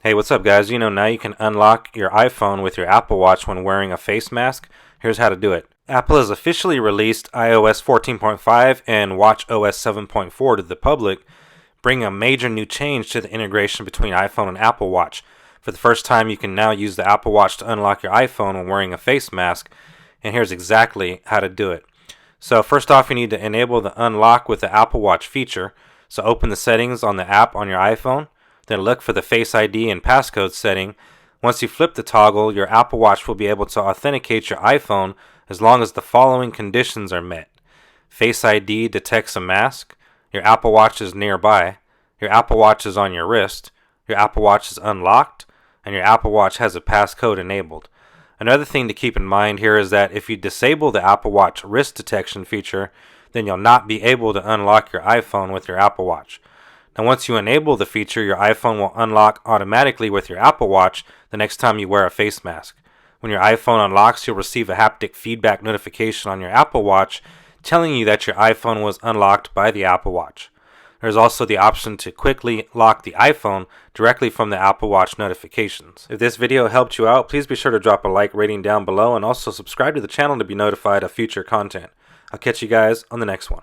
Hey, what's up guys? Now you can unlock your iPhone with your Apple Watch when wearing a face mask. Here's how to do it. Apple has officially released iOS 14.5 and watchOS 7.4 to the public, bringing a major new change to the integration between iPhone and Apple Watch. For the first time, you can now use the Apple Watch to unlock your iPhone when wearing a face mask, and here's exactly how to do it. So first off, you need to enable the unlock with the Apple Watch feature. So open the settings on the app on your iPhone, then look for the Face ID and Passcode setting. Once you flip the toggle, your Apple Watch will be able to authenticate your iPhone as long as the following conditions are met. Face ID detects a mask, your Apple Watch is nearby, your Apple Watch is on your wrist, your Apple Watch is unlocked, and your Apple Watch has a passcode enabled. Another thing to keep in mind here is that if you disable the Apple Watch wrist detection feature, then you'll not be able to unlock your iPhone with your Apple Watch. Now once you enable the feature, your iPhone will unlock automatically with your Apple Watch the next time you wear a face mask. When your iPhone unlocks, you'll receive a haptic feedback notification on your Apple Watch telling you that your iPhone was unlocked by the Apple Watch. There's also the option to quickly lock the iPhone directly from the Apple Watch notifications. If this video helped you out, please be sure to drop a like rating down below and also subscribe to the channel to be notified of future content. I'll catch you guys on the next one.